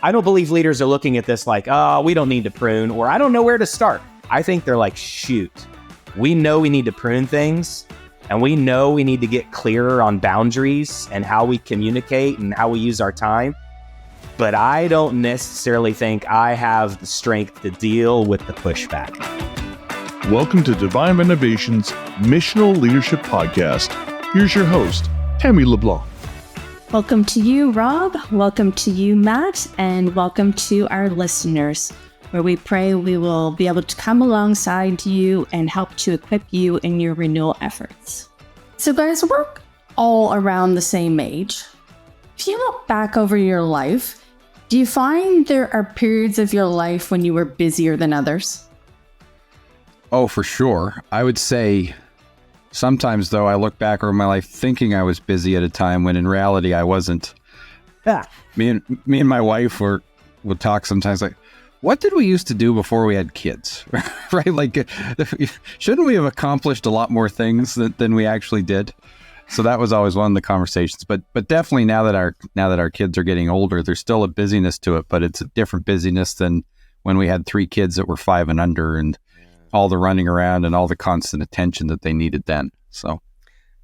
I don't believe leaders are looking at this like, oh, we don't need to prune, or I don't know where to start. I think they're like, shoot, we know we need to prune things, and we know we need to get clearer on boundaries and how we communicate and how we use our time. But I don't necessarily think I have the strength to deal with the pushback. Welcome to Divine Renovation's Missional Leadership Podcast. Here's your host, Tammy LeBlanc. Welcome to you, Rob. Welcome to you, Matt. And welcome to our listeners, where we pray we will be able to come alongside you and help to equip you in your renewal efforts. So guys, we're all around the same age. If you look back over your life, do you find there are periods of your life when you were busier than others? Oh, for sure. I would say sometimes, though, I look back over my life thinking I was busy at a time when in reality I wasn't. Yeah. Me and my wife would talk sometimes like, what did we used to do before we had kids? Right? Like, shouldn't we have accomplished a lot more things than we actually did? So that was always one of the conversations. But definitely now that our kids are getting older, there's still a busyness to it, but it's a different busyness than when we had 3 kids that were 5 and under and all the running around and all the constant attention that they needed then. So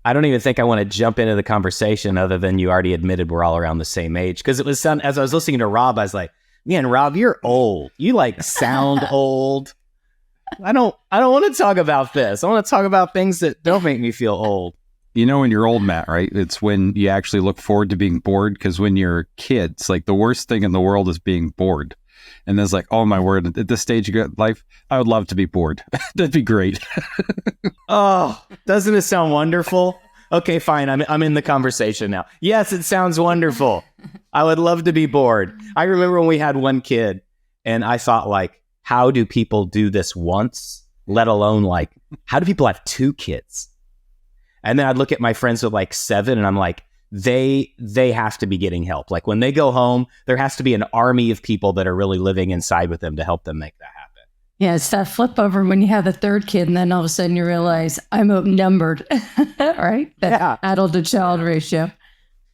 I don't even think I want to jump into the conversation other than you already admitted we're all around the same age. Because it was as I was listening to Rob, I was like, man, Rob, you're old. You like sound old. I don't want to talk about this. I want to talk about things that don't make me feel old. You know when you're old, Matt, right? It's when you actually look forward to being bored, because when you're kids, like the worst thing in the world is being bored. And there's like, oh my word, at this stage of your life, I would love to be bored. That'd be great. Oh, doesn't it sound wonderful? Okay, fine. I'm in the conversation now. Yes, it sounds wonderful. I would love to be bored. I remember when we had 1 kid and I thought like, how do people do this once, let alone like, how do people have 2 kids? And then I'd look at my friends with like 7 and I'm like, they have to be getting help. Like when they go home, there has to be an army of people that are really living inside with them to help them make that happen. Yeah, it's that flip over when you have the 3rd kid and then all of a sudden you realize I'm outnumbered, right? That adult to child ratio.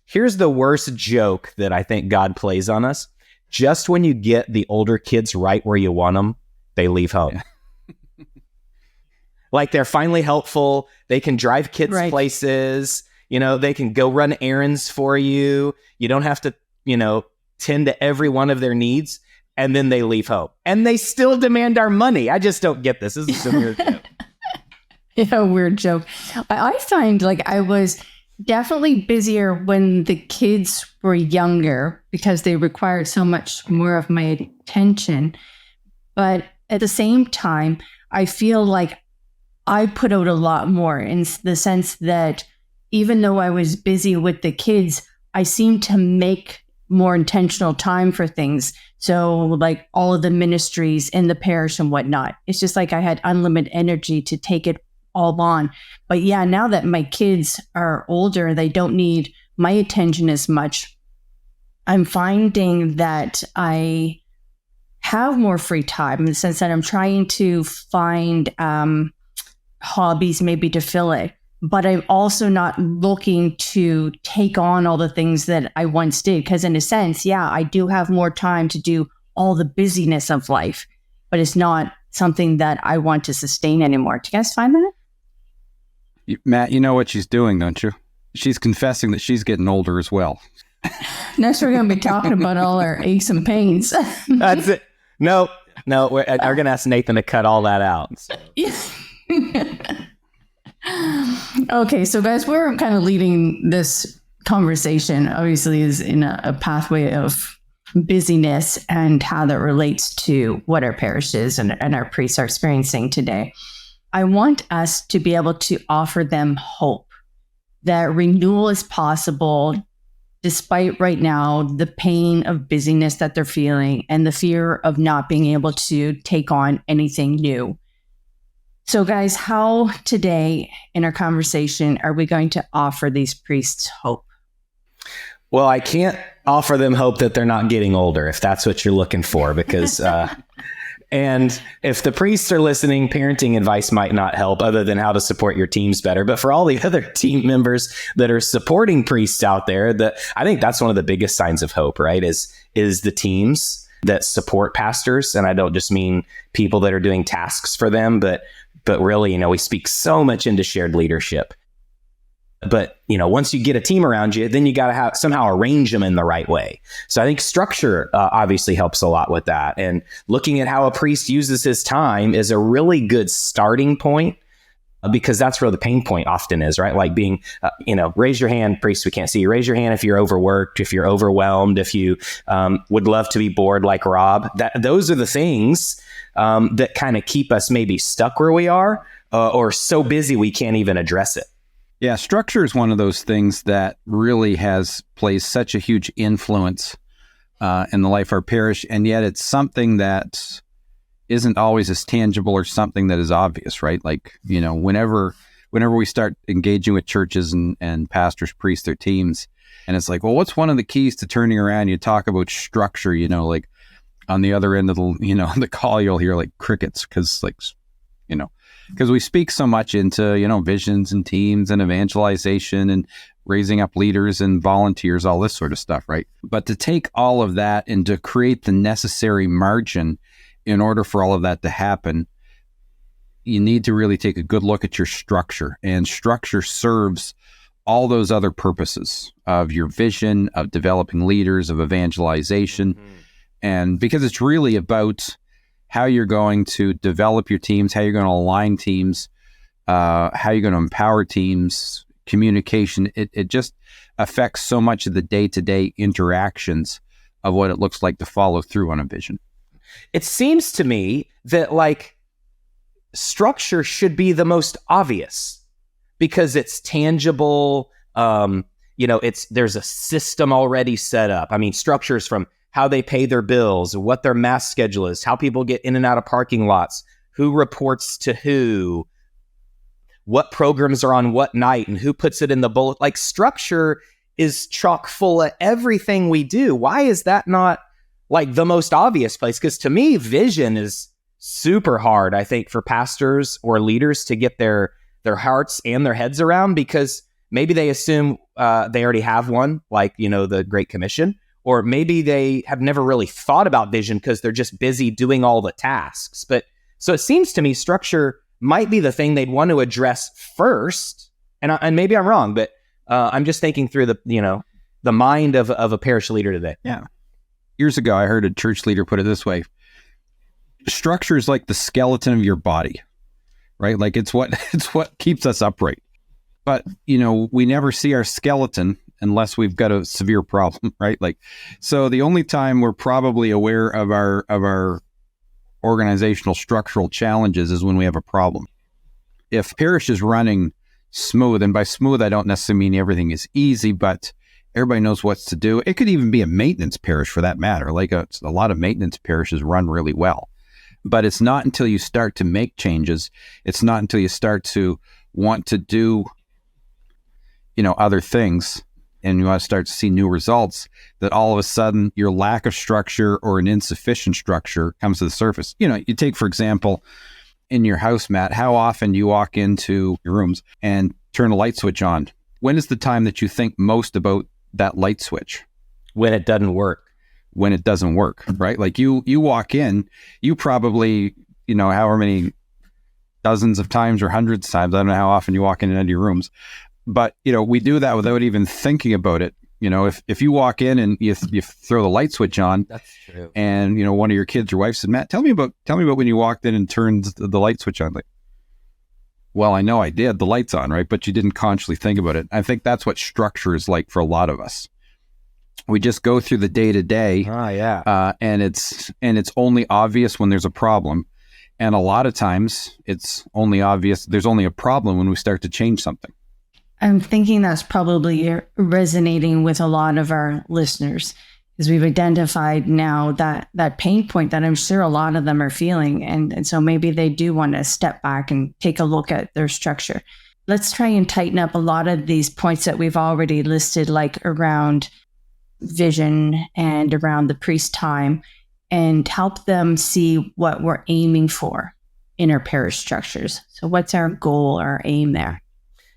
Here's the worst joke that I think God plays on us. Just when you get the older kids right where you want them, they leave home. Yeah. Like they're finally helpful. They can drive kids places. You know, they can go run errands for you. You don't have to, tend to every one of their needs. And then they leave home. And they still demand our money. I just don't get this. This is a weird joke. Yeah, weird joke. I find like I was definitely busier when the kids were younger because they required so much more of my attention. But at the same time, I feel like I put out a lot more in the sense that even though I was busy with the kids, I seemed to make more intentional time for things. So like all of the ministries in the parish and whatnot, it's just like I had unlimited energy to take it all on. But yeah, now that my kids are older, they don't need my attention as much. I'm finding that I have more free time in the sense that I'm trying to find hobbies maybe to fill it. But I'm also not looking to take on all the things that I once did. Because in a sense, yeah, I do have more time to do all the busyness of life, but it's not something that I want to sustain anymore. Do you guys find that? Matt, you know what she's doing, don't you? She's confessing that she's getting older as well. Next, we're going to be talking about all our aches and pains. That's it. No, we're going to ask Nathan to cut all that out. So. Okay, so guys, we're kind of leading this conversation, obviously, is in a pathway of busyness and how that relates to what our parishes and our priests are experiencing today. I want us to be able to offer them hope that renewal is possible despite right now the pain of busyness that they're feeling and the fear of not being able to take on anything new. So guys, how today in our conversation are we going to offer these priests hope? Well, I can't offer them hope that they're not getting older, if that's what you're looking for, because And if the priests are listening, parenting advice might not help other than how to support your teams better. But for all the other team members that are supporting priests out there, I think that's one of the biggest signs of hope, right? Is the teams that support pastors. And I don't just mean people that are doing tasks for them, but really, we speak so much into shared leadership. But, once you get a team around you, then you got to somehow arrange them in the right way. So I think structure obviously helps a lot with that. And looking at how a priest uses his time is a really good starting point, because that's where the pain point often is, right? Like being, raise your hand, priest, we can't see you. Raise your hand if you're overworked, if you're overwhelmed, if you would love to be bored like Rob. Those are the things that kind of keep us maybe stuck where we are, or so busy we can't even address it. Yeah, structure is one of those things that really plays such a huge influence in the life of our parish, and yet it's something that isn't always as tangible or something that is obvious, right? Like, whenever we start engaging with churches and pastors, priests, their teams, and it's like, well, what's one of the keys to turning around? You talk about structure, like on the other end of the, the call, you'll hear like crickets, because we speak so much into, visions and teams and evangelization and raising up leaders and volunteers, all this sort of stuff, right? But to take all of that and to create the necessary margin in order for all of that to happen, you need to really take a good look at your structure. And structure serves all those other purposes of your vision, of developing leaders, of evangelization. Mm-hmm. And because it's really about how you're going to develop your teams, how you're going to align teams, how you're going to empower teams, communication. It just affects so much of the day-to-day interactions of what it looks like to follow through on a vision. It seems to me that structure should be the most obvious because it's tangible. There's a system already set up. I mean, structures from how they pay their bills, what their mass schedule is, how people get in and out of parking lots, who reports to who, what programs are on what night, and who puts it in the bullet. Like, structure is chock full of everything we do. Why is that not like the most obvious place? Because to me, vision is super hard, I think, for pastors or leaders to get their hearts and their heads around, because maybe they assume they already have one, like, the Great Commission. Or maybe they have never really thought about vision because they're just busy doing all the tasks. But so it seems to me structure might be the thing they'd want to address first. And maybe I'm wrong, but I'm just thinking through the mind of a parish leader today. Yeah. Years ago, I heard a church leader put it this way: structure is like the skeleton of your body, right? Like it's what keeps us upright. But, we never see our skeleton unless we've got a severe problem, right? Like, so the only time we're probably aware of our organizational structural challenges is when we have a problem. If parish is running smooth, and by smooth, I don't necessarily mean everything is easy, but everybody knows what to do. It could even be a maintenance parish for that matter. Like a lot of maintenance parishes run really well, but it's not until you start to make changes. It's not until you start to want to do, other things, and you want to start to see new results, that all of a sudden your lack of structure or an insufficient structure comes to the surface. You take, for example, in your house, Matt, how often you walk into your rooms and turn a light switch on? When is the time that you think most about that light switch? When it doesn't work. When it doesn't work, right? Like you walk in, you probably, however many dozens of times or hundreds of times, I don't know how often you walk in and out of your rooms, but, we do that without even thinking about it. If you walk in and you throw the light switch on, that's true. And, one of your kids, your wife said, Matt, tell me about when you walked in and turned the light switch on. Like, well, I know I did. The light's on, right? But you didn't consciously think about it. I think that's what structure is like for a lot of us. We just go through the day to day. And it's only obvious when there's a problem. And a lot of times it's only obvious. There's only a problem when we start to change something. I'm thinking that's probably resonating with a lot of our listeners, because we've identified now that pain point that I'm sure a lot of them are feeling. And so maybe they do want to step back and take a look at their structure. Let's try and tighten up a lot of these points that we've already listed, like around vision and around the priest time. and help them see what we're aiming for in our parish structures. So what's our goal, our aim there?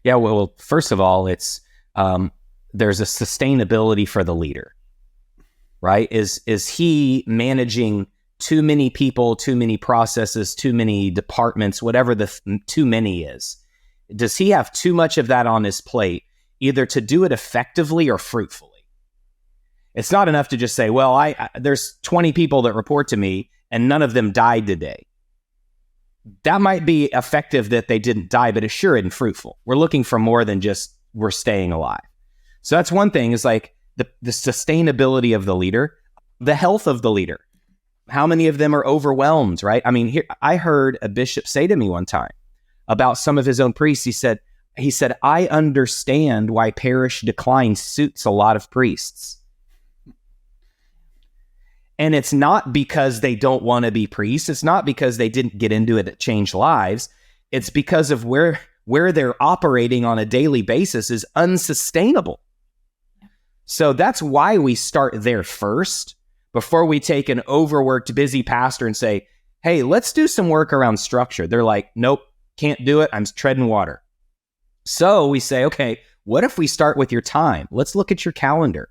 Yeah, well, first of all, it's there's a sustainability for the leader, right? Is he managing too many people, too many processes, too many departments, whatever the too many is? Does he have too much of that on his plate, either to do it effectively or fruitfully? It's not enough to just say, well, there's 20 people that report to me and none of them died today. That might be effective that they didn't die, but it's sure isn't fruitful. We're looking for more than just we're staying alive. So that's one thing, is like the sustainability of the leader, the health of the leader. How many of them are overwhelmed, right? I mean, I heard a bishop say to me one time about some of his own priests. He said, I understand why parish decline suits a lot of priests. And it's not because they don't want to be priests. It's not because they didn't get into it to change lives. It's because of where they're operating on a daily basis is unsustainable. So that's why we start there first, before we take an overworked, busy pastor and say, hey, let's do some work around structure. They're like, nope, can't do it. I'm treading water. So we say, okay, what if we start with your time? Let's look at your calendar.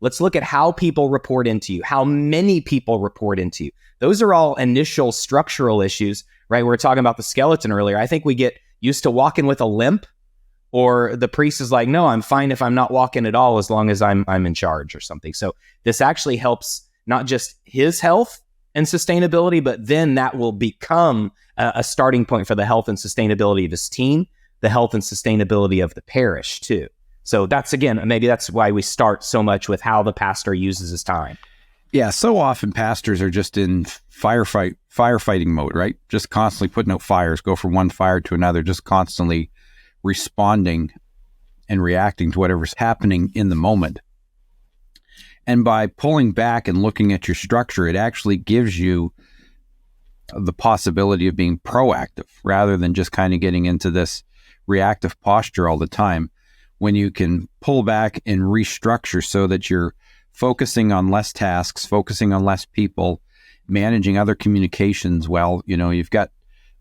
Let's look at how people report into you, how many people report into you. Those are all initial structural issues, right? We were talking about the skeleton earlier. I think we get used to walking with a limp, or the priest is like, no, I'm fine if I'm not walking at all, as long as I'm in charge or something. So this actually helps not just his health and sustainability, but then that will become a starting point for the health and sustainability of his team, the health and sustainability of the parish too. So that's, again, maybe that's why we start so much with how the pastor uses his time. Yeah, so often pastors are just in firefighting mode, right? Just constantly putting out fires, go from one fire to another, just constantly responding and reacting to whatever's happening in the moment. And by pulling back and looking at your structure, it actually gives you the possibility of being proactive rather than just kind of getting into this reactive posture all the time. When you can pull back and restructure so that you're focusing on less tasks, focusing on less people, managing other communications well, you've got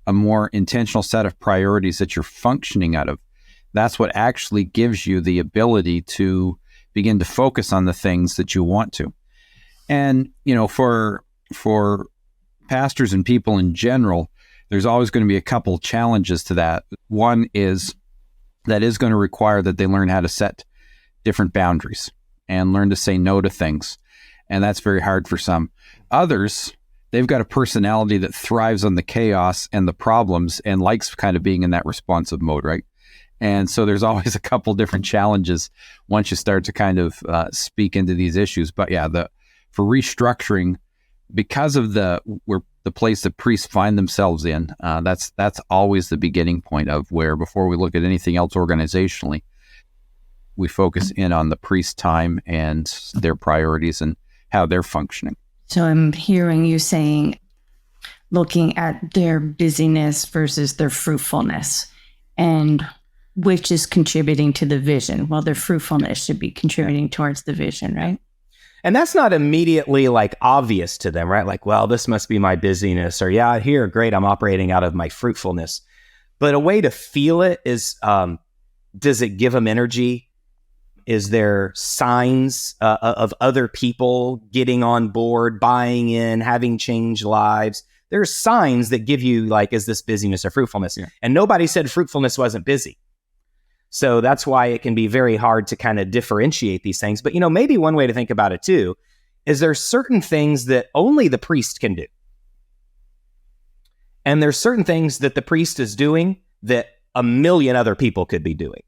a more intentional set of priorities that you're functioning out of. That's what actually gives you the ability to begin to focus on the things that you want to. And, for pastors and people in general, there's always going to be a couple challenges to that. One is that is going to require that they learn how to set different boundaries and learn to say no to things. And that's very hard for some. Others, they've got a personality that thrives on the chaos and the problems and likes kind of being in that responsive mode, right? And so there's always a couple different challenges once you start to kind of speak into these issues. But yeah, for restructuring, because of the place that priests find themselves in, that's always the beginning point of where, before we look at anything else organizationally, we focus in on the priest's time and their priorities and how they're functioning. So I'm hearing you saying, looking at their busyness versus their fruitfulness, and which is contributing to the vision. Well, their fruitfulness should be contributing towards the vision, right? And that's not immediately obvious to them, right? Like, well, this must be my busyness, or yeah, here, great, I'm operating out of my fruitfulness. But a way to feel it is, does it give them energy? Is there signs of other people getting on board, buying in, having changed lives? There's signs that give you is this busyness or fruitfulness? Yeah. And nobody said fruitfulness wasn't busy. So that's why it can be very hard to kind of differentiate these things. But, maybe one way to think about it too, is there's certain things that only the priest can do. And there's certain things that the priest is doing that a million other people could be doing.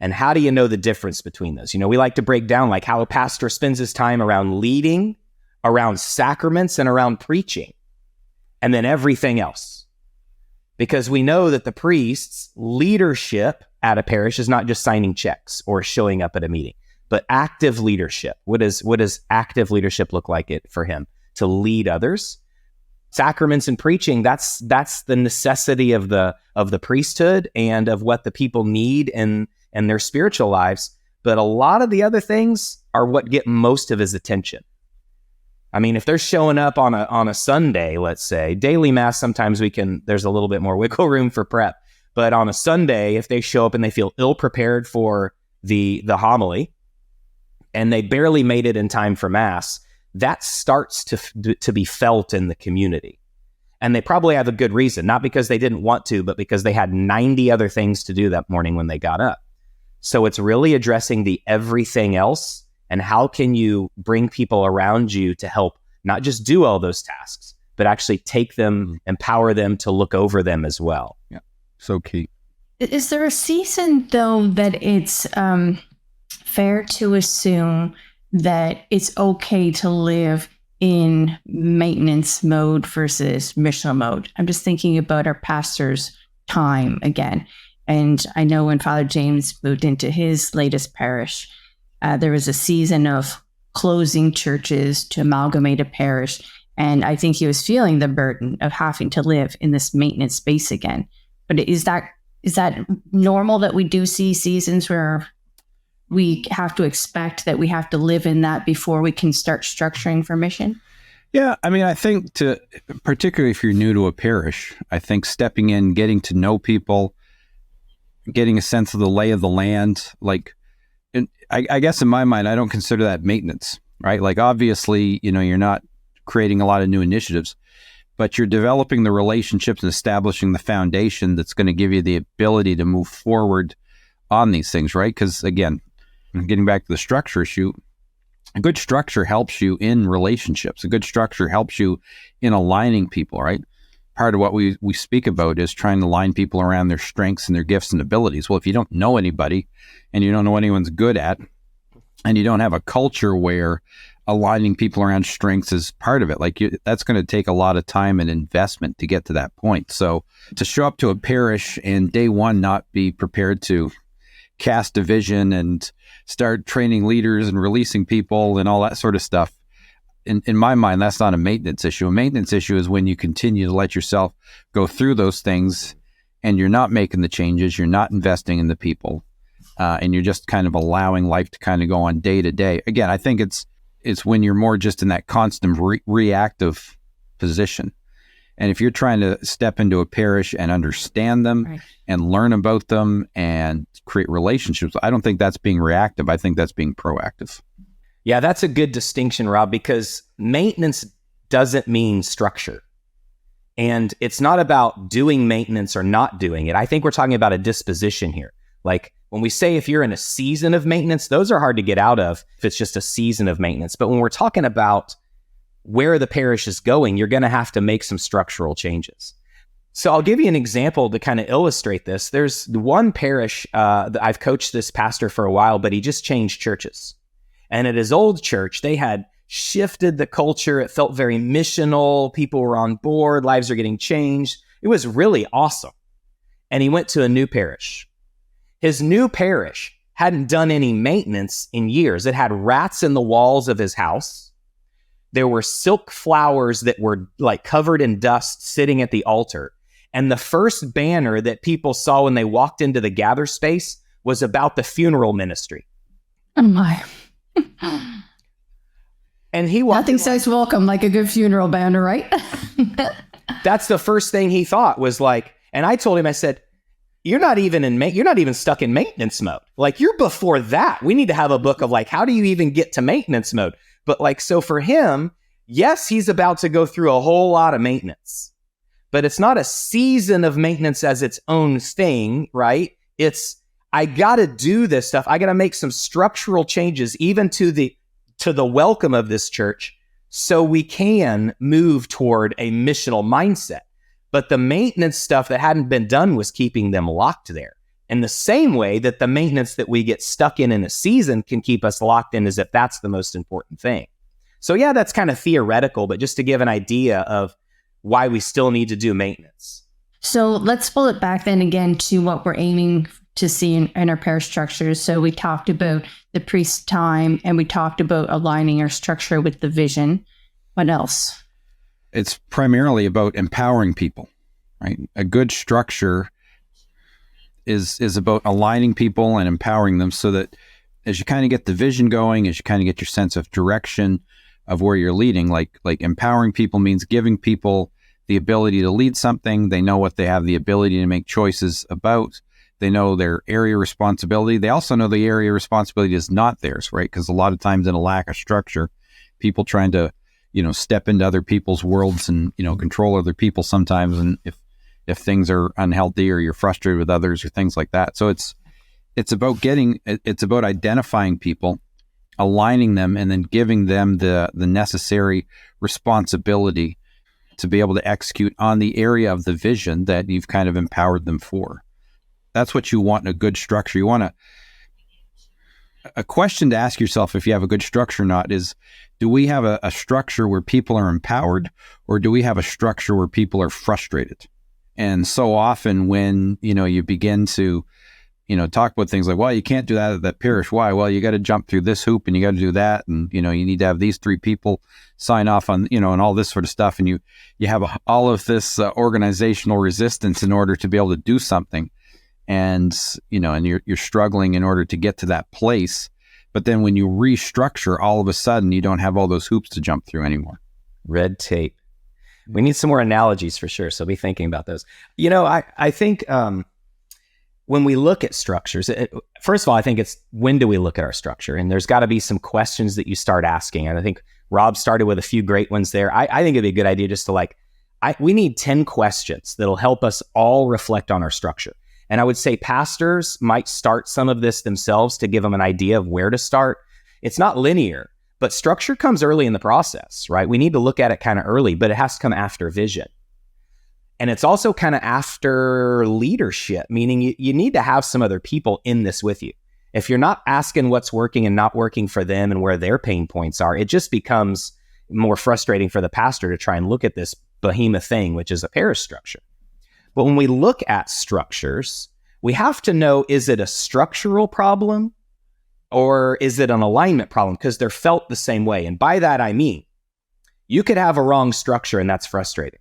And how do you know the difference between those? We like to break down how a pastor spends his time around leading, around sacraments, and around preaching, and then everything else. Because we know that the priest's leadership at a parish is not just signing checks or showing up at a meeting, but active leadership. What does active leadership look like for him? To lead others. Sacraments and preaching, that's the necessity of the priesthood and of what the people need in their spiritual lives. But a lot of the other things are what get most of his attention. I mean, if they're showing up on a Sunday, let's say, daily mass, sometimes there's a little bit more wiggle room for prep. But on a Sunday, if they show up and they feel ill prepared for the homily and they barely made it in time for mass, that starts to be felt in the community. And they probably have a good reason, not because they didn't want to, but because they had 90 other things to do that morning when they got up. So it's really addressing the everything else. And how can you bring people around you to help not just do all those tasks, but actually take them, empower them to look over them as well? Yeah, so key. Is there a season, though, that it's fair to assume that it's okay to live in maintenance mode versus missional mode? I'm just thinking about our pastor's time again. And I know when Father James moved into his latest parish, there was a season of closing churches to amalgamate a parish. And I think he was feeling the burden of having to live in this maintenance space again. But is that normal that we do see seasons where we have to expect that we have to live in that before we can start structuring for mission? Yeah, I mean, I think particularly if you're new to a parish, I think stepping in, getting to know people, getting a sense of the lay of the land, I guess in my mind, I don't consider that maintenance, right? Like, obviously, you're not creating a lot of new initiatives, but you're developing the relationships and establishing the foundation that's going to give you the ability to move forward on these things, right? Because again, getting back to the structure issue, a good structure helps you in relationships. A good structure helps you in aligning people, right? Part of what we speak about is trying to line people around their strengths and their gifts and abilities. Well, if you don't know anybody and you don't know what anyone's good at, and you don't have a culture where aligning people around strengths is part of it, that's going to take a lot of time and investment to get to that point. So to show up to a parish and day one not be prepared to cast a vision and start training leaders and releasing people and all that sort of stuff, in my mind, that's not a maintenance issue. A maintenance issue is when you continue to let yourself go through those things and you're not making the changes, you're not investing in the people, and you're just kind of allowing life to kind of go on day to day. Again, I think it's when you're more just in that constant reactive position. And if you're trying to step into a parish and understand them right, and learn about them and create relationships, I don't think that's being reactive. I think that's being proactive. Yeah, that's a good distinction, Rob, because maintenance doesn't mean structure. And it's not about doing maintenance or not doing it. I think we're talking about a disposition here. Like when we say if you're in a season of maintenance, those are hard to get out of if it's just a season of maintenance. But when we're talking about where the parish is going, you're going to have to make some structural changes. So I'll give you an example to kind of illustrate this. There's one parish that I've coached this pastor for a while, but he just changed churches. And at his old church, they had shifted the culture. It felt very missional. People were on board. Lives are getting changed. It was really awesome. And he went to a new parish. His new parish hadn't done any maintenance in years. It had rats in the walls of his house. There were silk flowers that were like covered in dust sitting at the altar. And the first banner that people saw when they walked into the gather space was about the funeral ministry. Oh my. And he walked. Nothing says welcome like a good funeral banner, right? That's the first thing he thought was like, and I told him, I said, you're not even stuck in maintenance mode. Like you're before that. We need to have a book of like, how do you even get to maintenance mode? But like, so for him, yes, he's about to go through a whole lot of maintenance, but it's not a season of maintenance as its own thing, right? It's, I got to do this stuff. I got to make some structural changes, even to the welcome of this church, so we can move toward a missional mindset. But the maintenance stuff that hadn't been done was keeping them locked there. In the same way that the maintenance that we get stuck in a season can keep us locked in as if that's the most important thing. So yeah, that's kind of theoretical, but just to give an idea of why we still need to do maintenance. So let's pull it back then again to what we're aiming to see in our parish structures. So we talked about the priest's time and we talked about aligning our structure with the vision. What else? It's primarily about empowering people, right? A good structure is about aligning people and empowering them so that as you kind of get the vision going, as you kind of get your sense of direction, of where you're leading. Like empowering people means giving people the ability to lead something. They know what they have the ability to make choices about. They know their area of responsibility. They also know the area of responsibility is not theirs, right? Because a lot of times in a lack of structure, people trying to, step into other people's worlds and, control other people sometimes. And if things are unhealthy or you're frustrated with others or things like that. So it's about identifying people, aligning them, and then giving them the necessary responsibility to be able to execute on the area of the vision that you've kind of empowered them for. That's what you want in a good structure. You want a question to ask yourself if you have a good structure or not is, do we have a structure where people are empowered, or do we have a structure where people are frustrated? And so often when, you begin to, talk about things like, well, you can't do that at that parish. Why? Well, you got to jump through this hoop and you got to do that. And, you need to have these 3 people sign off on, and all this sort of stuff. And you have all of this organizational resistance in order to be able to do something. And, and you're struggling in order to get to that place. But then when you restructure, all of a sudden, you don't have all those hoops to jump through anymore. Red tape. We need some more analogies for sure. So be thinking about those. I think when we look at structures, first of all, I think it's when do we look at our structure? And there's got to be some questions that you start asking. And I think Rob started with a few great ones there. I think it'd be a good idea just to we need 10 questions that'll help us all reflect on our structure. And I would say pastors might start some of this themselves to give them an idea of where to start. It's not linear, but structure comes early in the process, right? We need to look at it kind of early, but it has to come after vision. And it's also kind of after leadership, meaning you need to have some other people in this with you. If you're not asking what's working and not working for them and where their pain points are, it just becomes more frustrating for the pastor to try and look at this behemoth thing, which is a parish structure. But when we look at structures, we have to know, is it a structural problem or is it an alignment problem? Because they're felt the same way. And by that, I mean, you could have a wrong structure and that's frustrating.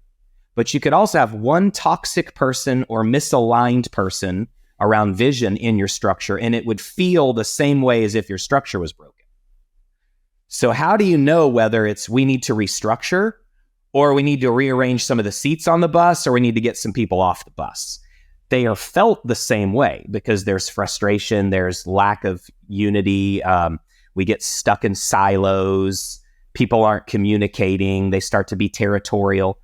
But you could also have one toxic person or misaligned person around vision in your structure, and it would feel the same way as if your structure was broken. So how do you know whether it's we need to restructure, or we need to rearrange some of the seats on the bus, or we need to get some people off the bus? They are felt the same way because there's frustration, there's lack of unity. We get stuck in silos. People aren't communicating. They start to be territorial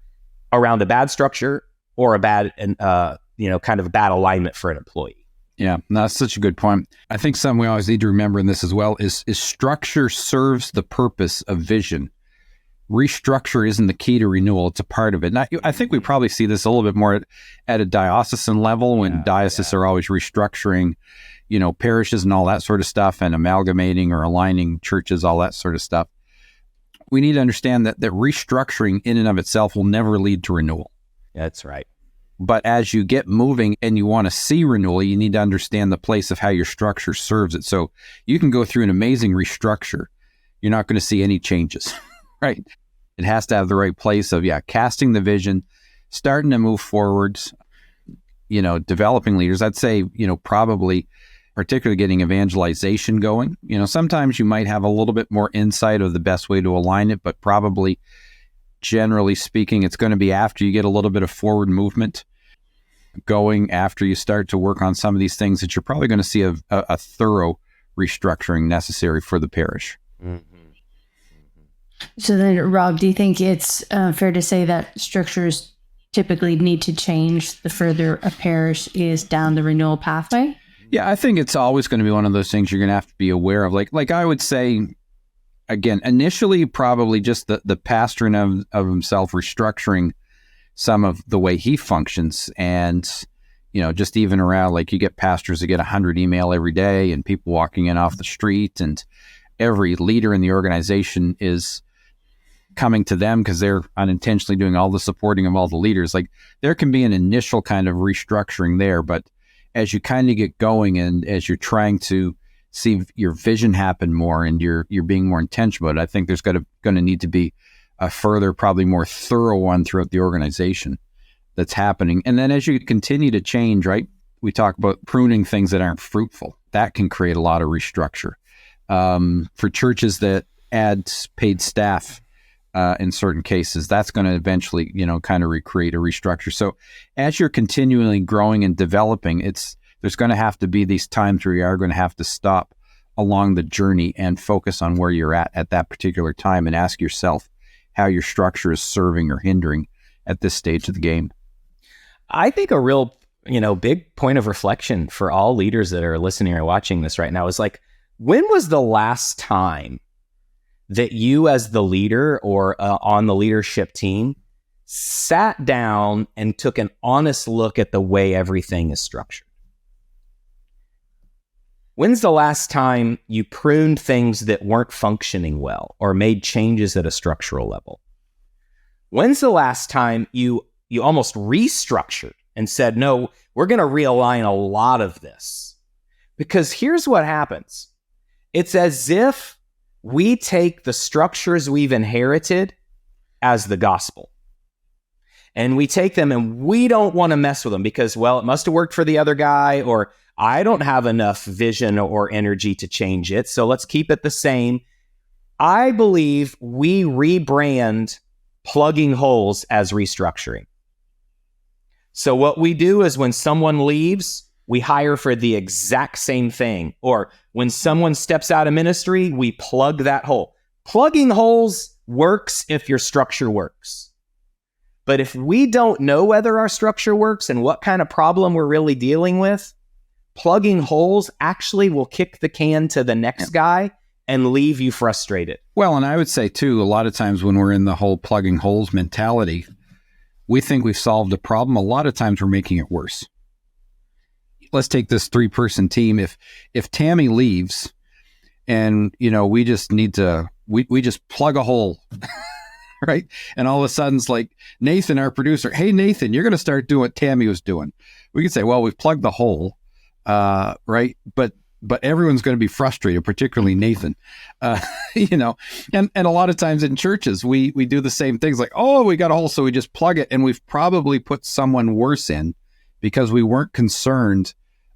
around a bad structure or a bad, kind of a bad alignment for an employee. Yeah, no, that's such a good point. I think something we always need to remember in this as well is structure serves the purpose of vision. Restructure isn't the key to renewal. It's a part of it. And I think we probably see this a little bit more at a diocesan level when dioceses are always restructuring, parishes and all that sort of stuff, and amalgamating or aligning churches, all that sort of stuff. We need to understand that restructuring in and of itself will never lead to renewal. That's right. But as you get moving and you want to see renewal, you need to understand the place of how your structure serves it. So you can go through an amazing restructure. You're not going to see any changes. Right. It has to have the right place of, casting the vision, starting to move forwards, developing leaders. I'd say, probably particularly getting evangelization going. Sometimes you might have a little bit more insight of the best way to align it, but probably generally speaking, it's going to be after you get a little bit of forward movement going, after you start to work on some of these things, that you're probably going to see a thorough restructuring necessary for the parish. Mm-hmm. So then, Rob, do you think it's fair to say that structures typically need to change the further a parish is down the renewal pathway? Yeah, I think it's always going to be one of those things you're going to have to be aware of. Like I would say, again, initially, probably just the pastoring of himself, restructuring some of the way he functions. And, just even around, like, you get pastors that get 100 email every day and people walking in off the street, and every leader in the organization is coming to them because they're unintentionally doing all the supporting of all the leaders. Like, there can be an initial kind of restructuring there, but as you kind of get going and as you're trying to see your vision happen more and you're being more intentional about it, I think there's going to need to be a further, probably more thorough one throughout the organization that's happening. And then as you continue to change, right, we talk about pruning things that aren't fruitful. That can create a lot of restructure. For churches that add paid staff in certain cases. That's going to eventually, kind of recreate a restructure. So as you're continually growing and developing, there's going to have to be these times where you are going to have to stop along the journey and focus on where you're at that particular time and ask yourself how your structure is serving or hindering at this stage of the game. I think a real, big point of reflection for all leaders that are listening or watching this right now is like, when was the last time that you as the leader or on the leadership team sat down and took an honest look at the way everything is structured? When's the last time you pruned things that weren't functioning well or made changes at a structural level? When's the last time you almost restructured and said, no, we're going to realign a lot of this? Because here's what happens. It's as if we take the structures we've inherited as the gospel. And we take them and we don't want to mess with them because, well, it must have worked for the other guy, or I don't have enough vision or energy to change it, so let's keep it the same. I believe we rebrand plugging holes as restructuring. So what we do is when someone leaves, we hire for the exact same thing. Or when someone steps out of ministry, we plug that hole. Plugging holes works if your structure works. But if we don't know whether our structure works and what kind of problem we're really dealing with, plugging holes actually will kick the can to the next guy and leave you frustrated. Well, and I would say too, a lot of times when we're in the whole plugging holes mentality, we think we've solved a problem. A lot of times we're making it worse. Let's take this 3-person team. If Tammy leaves and, we just need to, we just plug a hole, right? And all of a sudden it's like Nathan, our producer, hey, Nathan, you're going to start doing what Tammy was doing. We could say, well, we've plugged the hole, right? But everyone's going to be frustrated, particularly Nathan, and a lot of times in churches, we do the same things like, oh, we got a hole, so we just plug it. And we've probably put someone worse in because we weren't concerned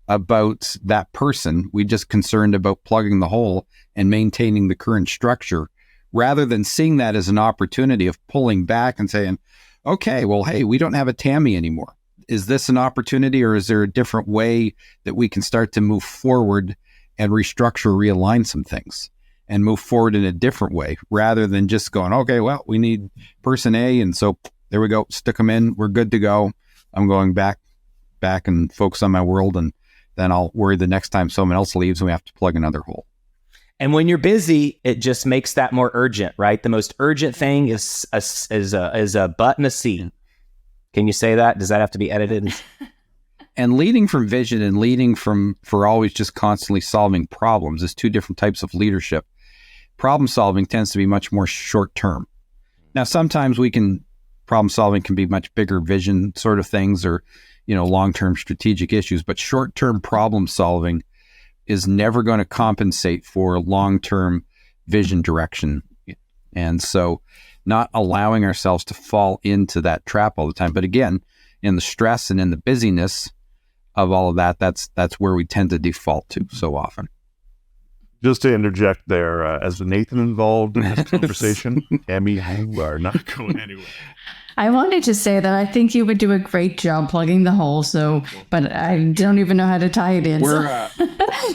about that person. We just concerned about plugging the hole and maintaining the current structure rather than seeing that as an opportunity of pulling back and saying, okay, well, hey, we don't have a Tammy anymore. Is this an opportunity, or is there a different way that we can start to move forward and restructure, realign some things and move forward in a different way rather than just going, okay, well, we need person A. And so there we go. Stick them in. We're good to go. I'm going back and focus on my world. And then I'll worry the next time someone else leaves and we have to plug another hole. And when you're busy, it just makes that more urgent, right? The most urgent thing is a butt and a seat. Can you say that? Does that have to be edited? And leading from vision and leading for always just constantly solving problems is two different types of leadership. Problem solving tends to be much more short term. Now, sometimes problem solving can be much bigger vision sort of things or, long-term strategic issues, but short-term problem solving is never going to compensate for long-term vision direction. And so not allowing ourselves to fall into that trap all the time. But again, in the stress and in the busyness of all of that, that's where we tend to default to so often. Just to interject there, as Nathan involved in this conversation, Tammy, you are not going anywhere. I wanted to say that I think you would do a great job plugging the hole, but I don't even know how to tie it in.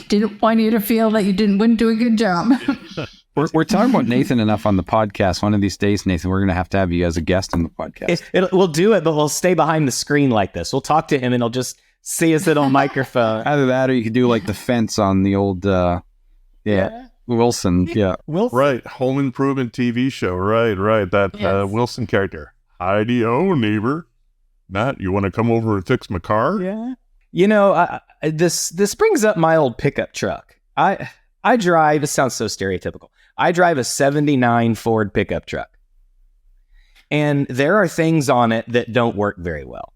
Didn't want you to feel that you wouldn't do a good job. We're talking about Nathan enough on the podcast. One of these days, Nathan, we're going to have you as a guest on the podcast. We'll do it, but we'll stay behind the screen like this. We'll talk to him and he'll just see us on microphone. Either that or you could do like the fence on the old, Wilson. Yeah. Wilson. Right. Home Improvement TV show. Right. That yes. Wilson character. Heidi-o, neighbor. Matt, you want to come over and fix my car? Yeah. This brings up my old pickup truck. I drive, it sounds so stereotypical. I drive a 79 Ford pickup truck. And there are things on it that don't work very well.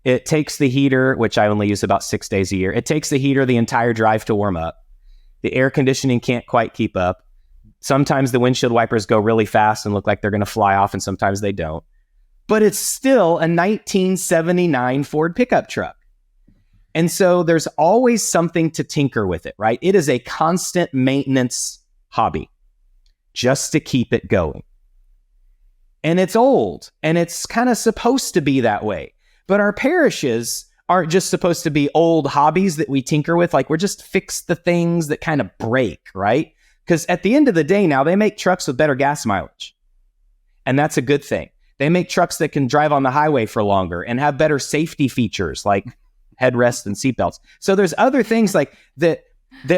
It takes the heater, which I only use about 6 days a year. It takes the heater the entire drive to warm up. The air conditioning can't quite keep up. Sometimes the windshield wipers go really fast and look like they're going to fly off, and sometimes they don't. But it's still a 1979 Ford pickup truck. And so there's always something to tinker with it, right? It is a constant maintenance hobby. just to keep it going. And it's old, and it's kind of supposed to be that way. But our parishes aren't just supposed to be old hobbies that we tinker with. Like, we're just fix the things that kind of break, right? Because at the end of the day now, they make trucks with better gas mileage. And that's a good thing. They make trucks that can drive on the highway for longer and have better safety features like headrests and seatbelts. So there's other things like that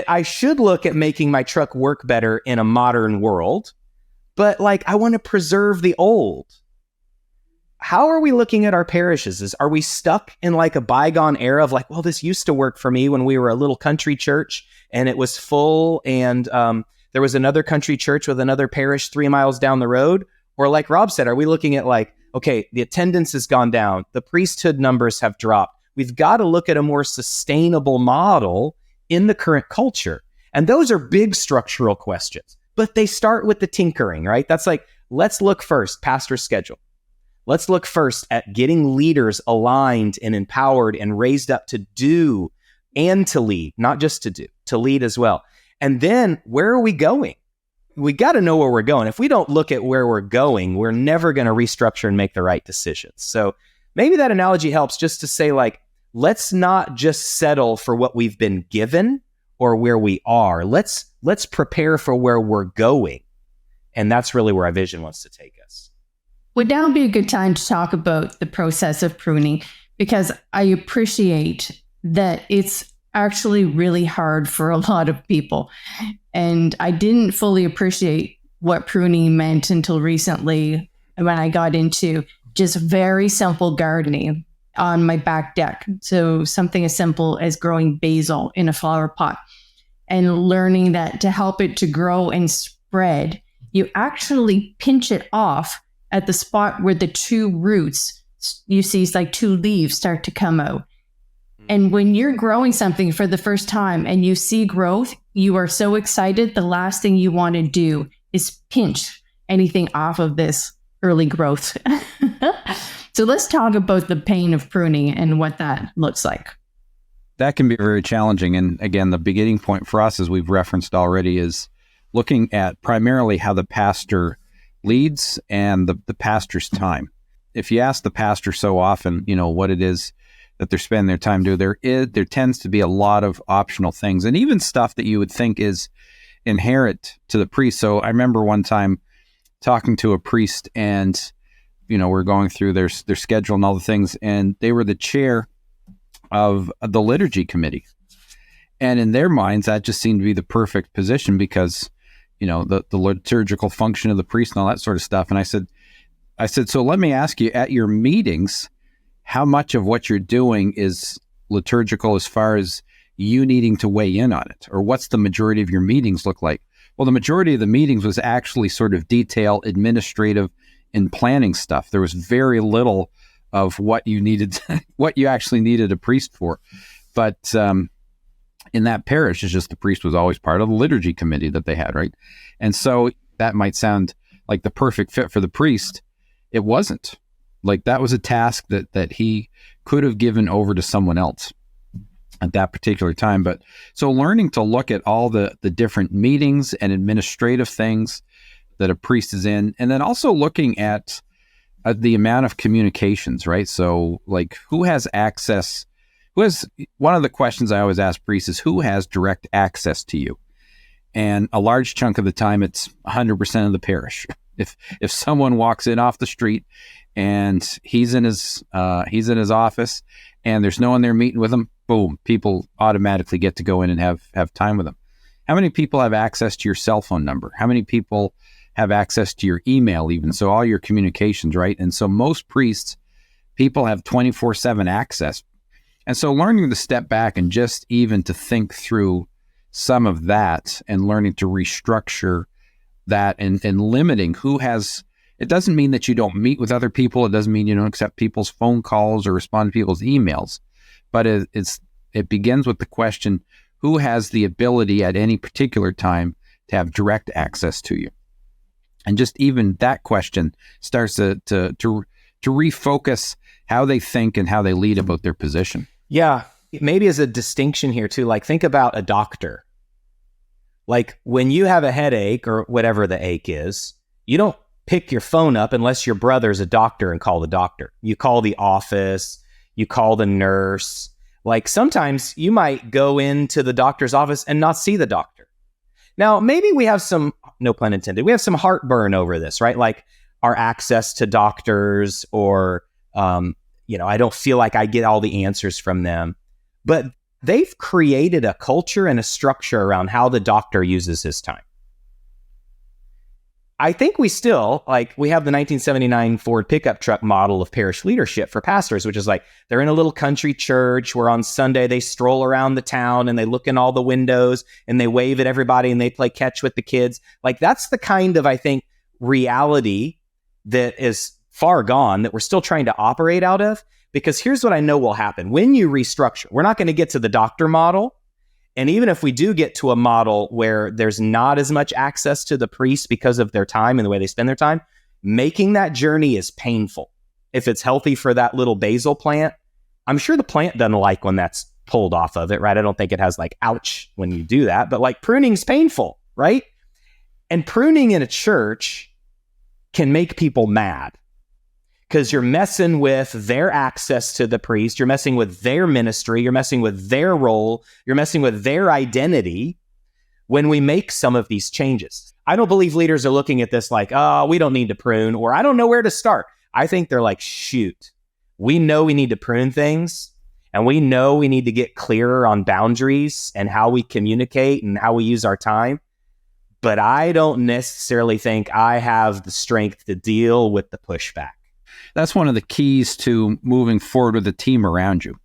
I should look at making my truck work better in a modern world. But like, I want to preserve the old. How are we looking at our parishes? Are we stuck in like a bygone era of like, well, this used to work for me when we were a little country church and it was full, and there was another country church with another parish 3 miles down the road? Or like Rob said, are we looking at like, okay, the attendance has gone down, the priesthood numbers have dropped. We've got to look at a more sustainable model in the current culture. And those are big structural questions, but they start with the tinkering, right? That's like, let's look first, pastor's schedule. Let's look first at getting leaders aligned and empowered and raised up to do and to lead, not just to lead as well. And then where are we going? We got to know where we're going. If we don't look at where we're going, we're never going to restructure and make the right decisions. So maybe that analogy helps, just to say like, let's not just settle for what we've been given or where we are. Let's prepare for where we're going. And that's really where our vision wants to take us. Would now be a good time to talk about the process of pruning, because I appreciate that it's actually really hard for a lot of people. And I didn't fully appreciate what pruning meant until recently, when I got into just very simple gardening on my back deck. So something as simple as growing basil in a flower pot, and learning that to help it to grow and spread, you actually pinch it off at the spot where the two roots, you see like two leaves start to come out. And when you're growing something for the first time and you see growth, you are so excited. The last thing you want to do is pinch anything off of this early growth. So let's talk about the pain of pruning and what that looks like. That can be very challenging. And again, the beginning point for us, as we've referenced already, is looking at primarily how the pastor leads and the pastor's time. If you ask the pastor so often, what it is that they're spending their time doing, there tends to be a lot of optional things, and even stuff that you would think is inherent to the priest. So I remember one time talking to a priest, and we're going through their schedule and all the things, and they were the chair of the liturgy committee, and in their minds that just seemed to be the perfect position because the liturgical function of the priest and all that sort of stuff. And I said, so let me ask you, at your meetings, how much of what you're doing is liturgical as far as you needing to weigh in on it? Or what's the majority of your meetings look like? Well, the majority of the meetings was actually sort of detail, administrative, and planning stuff. There was very little of what you needed, what you actually needed a priest for. But in that parish, it's just the priest was always part of the liturgy committee that they had, right? And so that might sound like the perfect fit for the priest. It wasn't. Like, that was a task that he could have given over to someone else at that particular time. But so learning to look at all the different meetings and administrative things that a priest is in, and then also looking at the amount of communications, right? So like, who has access? One of the questions I always ask priests is, who has direct access to you? And a large chunk of the time, it's 100% of the parish. If someone walks in off the street and he's in his office and there's no one there meeting with him, boom, people automatically get to go in and have time with him. How many people have access to your cell phone number? How many people have access to your email even? So all your communications, right? And so most priests, people have 24/7 access. And so learning to step back and just even to think through some of that and learning to restructure that and limiting who has, it doesn't mean that you don't meet with other people. It doesn't mean you don't accept people's phone calls or respond to people's emails, but it begins with the question, who has the ability at any particular time to have direct access to you? And just even that question starts to refocus how they think and how they lead about their position. Yeah, maybe as a distinction here too, like think about a doctor. Like when you have a headache or whatever the ache is, you don't pick your phone up unless your brother's a doctor and call the doctor. You call the office, you call the nurse. Like sometimes you might go into the doctor's office and not see the doctor. Now, maybe we have some, no pun intended, we have some heartburn over this, right? Like our access to doctors or, I don't feel like I get all the answers from them. But they've created a culture and a structure around how the doctor uses his time. I think we still, we have the 1979 Ford pickup truck model of parish leadership for pastors, which is like they're in a little country church where on Sunday they stroll around the town and they look in all the windows and they wave at everybody and they play catch with the kids. Like that's the kind of, I think, reality that is far gone that we're still trying to operate out of. Because here's what I know will happen. When you restructure, we're not going to get to the doctor model. And even if we do get to a model where there's not as much access to the priest because of their time and the way they spend their time, making that journey is painful. If it's healthy for that little basil plant, I'm sure the plant doesn't like when that's pulled off of it, right? I don't think it has ouch when you do that, but pruning's painful, right? And pruning in a church can make people mad. Because you're messing with their access to the priest, you're messing with their ministry, you're messing with their role, you're messing with their identity when we make some of these changes. I don't believe leaders are looking at this like, oh, we don't need to prune, or I don't know where to start. I think they're like, shoot, we know we need to prune things, and we know we need to get clearer on boundaries and how we communicate and how we use our time. But I don't necessarily think I have the strength to deal with the pushback. That's one of the keys to moving forward with a team around you.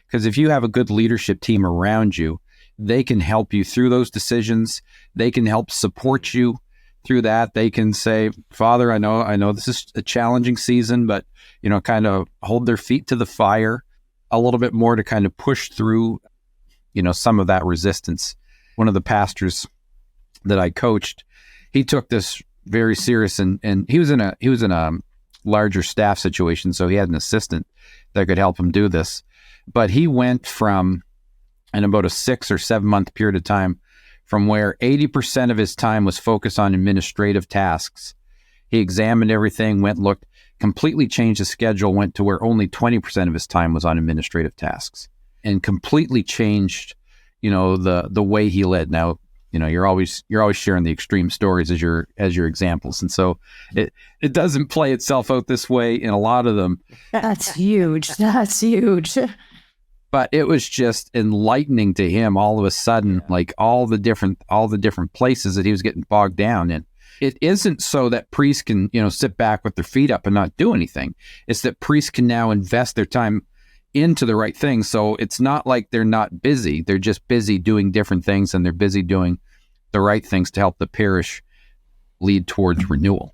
Because if you have a good leadership team around you, they can help you through those decisions. They can help support you through that. They can say, Father, I know this is a challenging season, but, kind of hold their feet to the fire a little bit more to kind of push through, some of that resistance. One of the pastors that I coached, he took this very serious and he was in a larger staff situation, so he had an assistant that could help him do this. But he went from, in about a 6 or 7 month period of time, from where 80% of his time was focused on administrative tasks. He examined everything, looked, completely changed his schedule, went to where only 20% of his time was on administrative tasks, and completely changed, the way he led. Now, you're always sharing the extreme stories as your examples, and so it doesn't play itself out this way in a lot of them. That's huge. That's huge. But it was just enlightening to him all of a sudden, like all the different places that he was getting bogged down in. It isn't so that priests can sit back with their feet up and not do anything. It's that priests can now invest their time into the right things. So it's not like they're not busy. They're just busy doing different things, and they're busy doing the right things to help the parish lead towards renewal.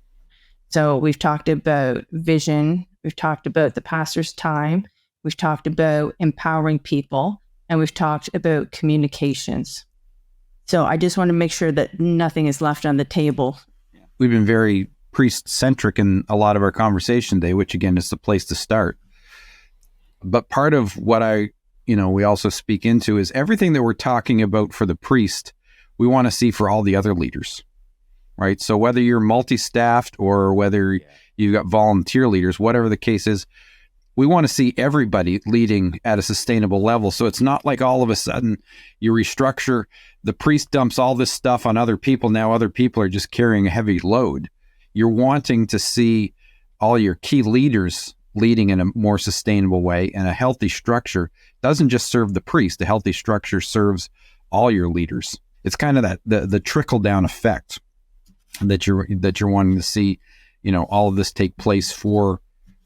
So we've talked about vision. We've talked about the pastor's time. We've talked about empowering people, and we've talked about communications. So I just want to make sure that nothing is left on the table. We've been very priest-centric in a lot of our conversation today, which again is the place to start. But part of what we also speak into is everything that we're talking about for the priest, we want to see for all the other leaders, right? So whether you're multi-staffed or whether you've got volunteer leaders, whatever the case is, we want to see everybody leading at a sustainable level. So it's not like all of a sudden you restructure, the priest dumps all this stuff on other people. Now other people are just carrying a heavy load. You're wanting to see all your key leaders leading in a more sustainable way, and a healthy structure doesn't just serve the priest. A healthy structure serves all your leaders. It's kind of that the trickle down effect that you're wanting to see, all of this take place for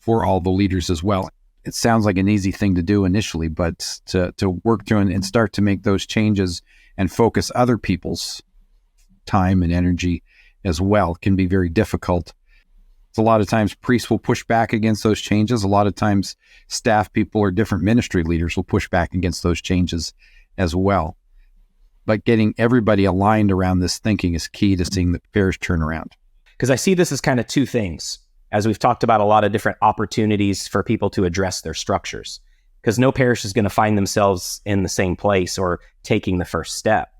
all the leaders as well. It sounds like an easy thing to do initially, but to work through and start to make those changes and focus other people's time and energy as well can be very difficult. So a lot of times priests will push back against those changes. A lot of times staff people or different ministry leaders will push back against those changes as well. But getting everybody aligned around this thinking is key to seeing the parish turn around. Because I see this as kind of two things, as we've talked about a lot of different opportunities for people to address their structures. Because no parish is going to find themselves in the same place or taking the first step.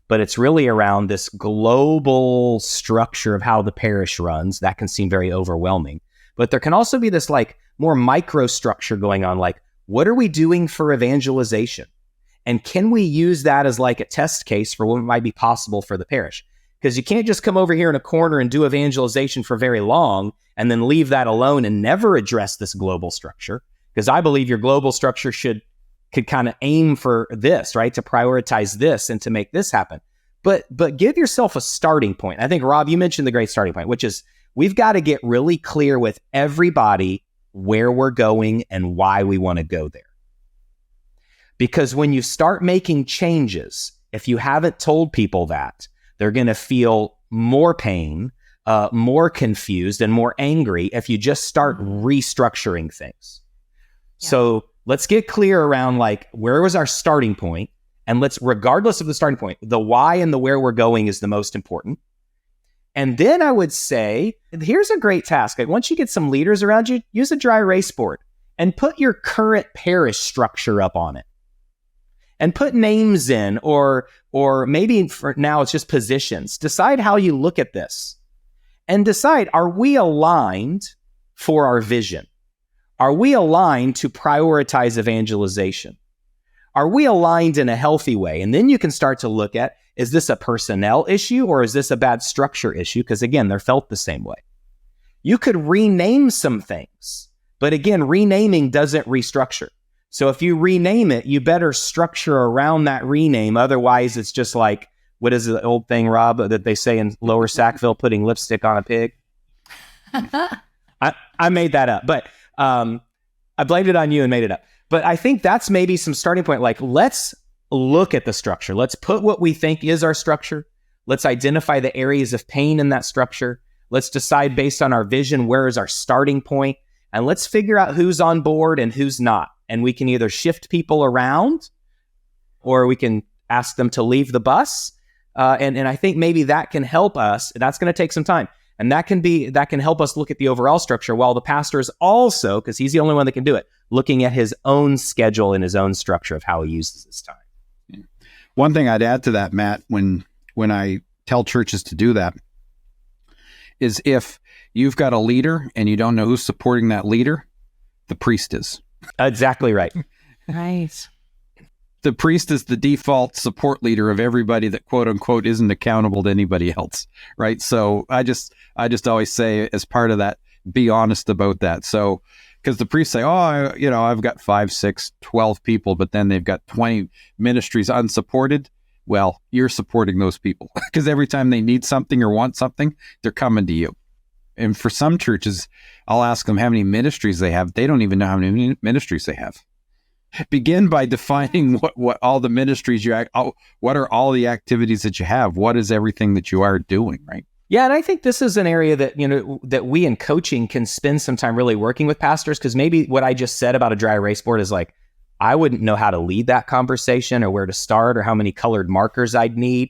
but it's really around this global structure of how the parish runs. That can seem very overwhelming. But there can also be this like more micro structure going on, like, what are we doing for evangelization? And can we use that as like a test case for what might be possible for the parish? Because you can't just come over here in a corner and do evangelization for very long and then leave that alone and never address this global structure. Because I believe your global structure could kind of aim for this, right? To prioritize this and to make this happen. But give yourself a starting point. I think, Rob, you mentioned the great starting point, which is we've got to get really clear with everybody where we're going and why we want to go there. Because when you start making changes, if you haven't told people that, they're going to feel more pain, more confused, and more angry if you just start restructuring things. Yeah. So let's get clear around like, where was our starting point? And let's, regardless of the starting point, the why and the where we're going is the most important. And then I would say, here's a great task. Like, once you get some leaders around you, use a dry erase board and put your current parish structure up on it. And put names in, or maybe for now it's just positions. Decide how you look at this. And decide, are we aligned for our vision? Are we aligned to prioritize evangelization? Are we aligned in a healthy way? And then you can start to look at, is this a personnel issue or is this a bad structure issue? Because again, they're felt the same way. You could rename some things, but again, renaming doesn't restructure. So if you rename it, you better structure around that rename. Otherwise, it's just like, what is the old thing, Rob, that they say in Lower Sackville, putting lipstick on a pig? I made that up, but I blamed it on you and made it up. But I think that's maybe some starting point. Like, let's look at the structure. Let's put what we think is our structure. Let's identify the areas of pain in that structure. Let's decide based on our vision, where is our starting point? And let's figure out who's on board and who's not. And we can either shift people around or we can ask them to leave the bus. And I think maybe that can help us. That's going to take some time. And that can help us look at the overall structure while the pastor is also, because he's the only one that can do it, looking at his own schedule and his own structure of how he uses his time. Yeah. One thing I'd add to that, Matt, when I tell churches to do that, is if you've got a leader and you don't know who's supporting that leader, the priest is. Exactly right. Right. The priest is the default support leader of everybody that quote unquote isn't accountable to anybody else. Right. So I just always say, as part of that, be honest about that. So, because the priests say, I've got 5, 6, 12 people, but then they've got 20 ministries unsupported. Well, you're supporting those people because every time they need something or want something, they're coming to you. And for some churches, I'll ask them how many ministries they have. They don't even know how many ministries they have. Begin by defining what all the ministries what are all the activities that you have? What is everything that you are doing, right? Yeah, and I think this is an area that, that we in coaching can spend some time really working with pastors, because maybe what I just said about a dry erase board is like, I wouldn't know how to lead that conversation or where to start or how many colored markers I'd need.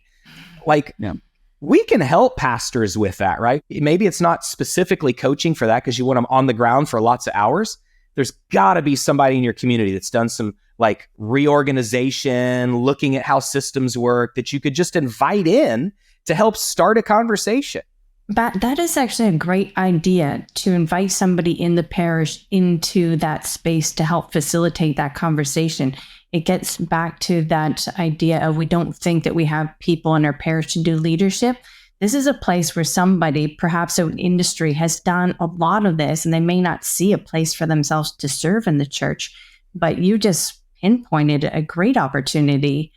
Like, yeah. We can help pastors with that, right? Maybe it's not specifically coaching for that because you want them on the ground for lots of hours. There's got to be somebody in your community that's done some like reorganization, looking at how systems work, that you could just invite in to help start a conversation. That is actually a great idea, to invite somebody in the parish into that space to help facilitate that conversation. It gets back to that idea of, we don't think that we have people in our parish to do leadership. This is a place where somebody, perhaps an industry, has done a lot of this, and they may not see a place for themselves to serve in the church. But you just pinpointed a great opportunity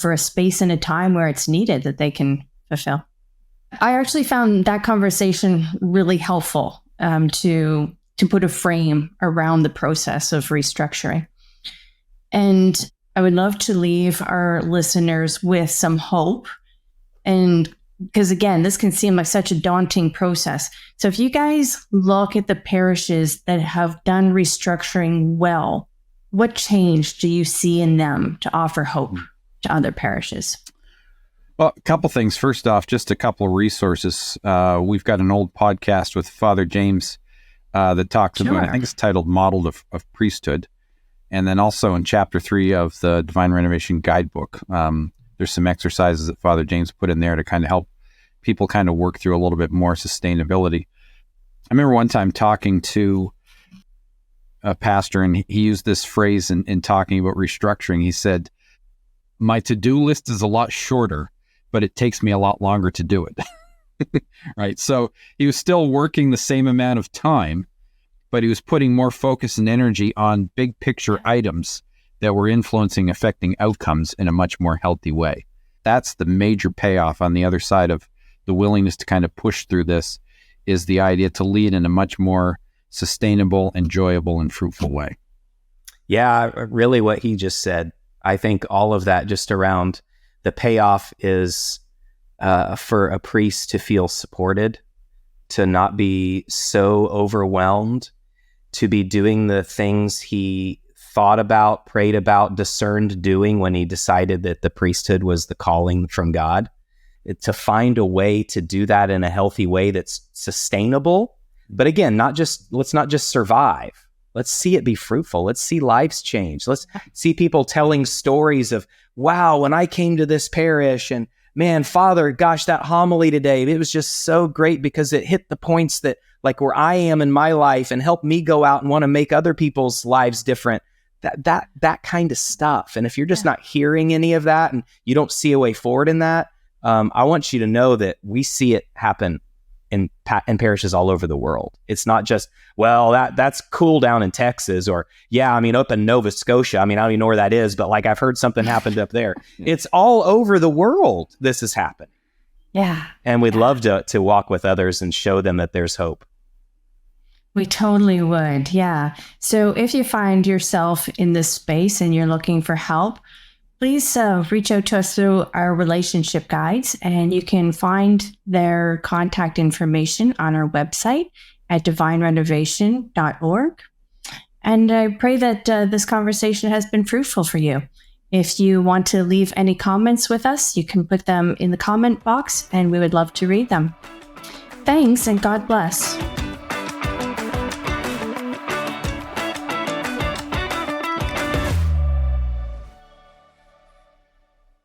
for a space and a time where it's needed that they can fulfill. I actually found that conversation really helpful to put a frame around the process of restructuring. And I would love to leave our listeners with some hope. And because again, this can seem like such a daunting process. So if you guys look at the parishes that have done restructuring well, what change do you see in them to offer hope to other parishes? Well, a couple things. First off, just a couple of resources. We've got an old podcast with Father James that talks about, I think it's titled Model of Priesthood. And then also in chapter 3 of the Divine Renovation Guidebook, there's some exercises that Father James put in there to kind of help people kind of work through a little bit more sustainability. I remember one time talking to a pastor, and he used this phrase in talking about restructuring. He said, my to-do list is a lot shorter, but it takes me a lot longer to do it. Right. So he was still working the same amount of time, but he was putting more focus and energy on big picture items that were affecting outcomes in a much more healthy way. That's the major payoff on the other side of the willingness to kind of push through this, is the idea to lead in a much more sustainable, enjoyable, and fruitful way. Yeah, really what he just said. I think all of that just around the payoff is for a priest to feel supported, to not be so overwhelmed, to be doing the things he thought about, prayed about, discerned doing when he decided that the priesthood was the calling from God. To find a way to do that in a healthy way that's sustainable. But again, let's not just survive. Let's see it be fruitful. Let's see lives change. Let's see people telling stories of, wow, when I came to this parish, and man, Father, gosh, that homily today, it was just so great because it hit the points that like where I am in my life and helped me go out and want to make other people's lives different. That kind of stuff. And if you're just not hearing any of that and you don't see a way forward in that, I want you to know that we see it happen in parishes all over the world. It's not just, well, that's cool down in Texas, or up in Nova Scotia. I don't even know where that is, but like I've heard something happened up there. It's all over the world. This has happened. Yeah. And we'd love to walk with others and show them that there's hope. We totally would. Yeah. So if you find yourself in this space and you're looking for help, please reach out to us through our relationship guides, and you can find their contact information on our website at divinerenovation.org. And I pray that this conversation has been fruitful for you. If you want to leave any comments with us, you can put them in the comment box, and we would love to read them. Thanks, and God bless.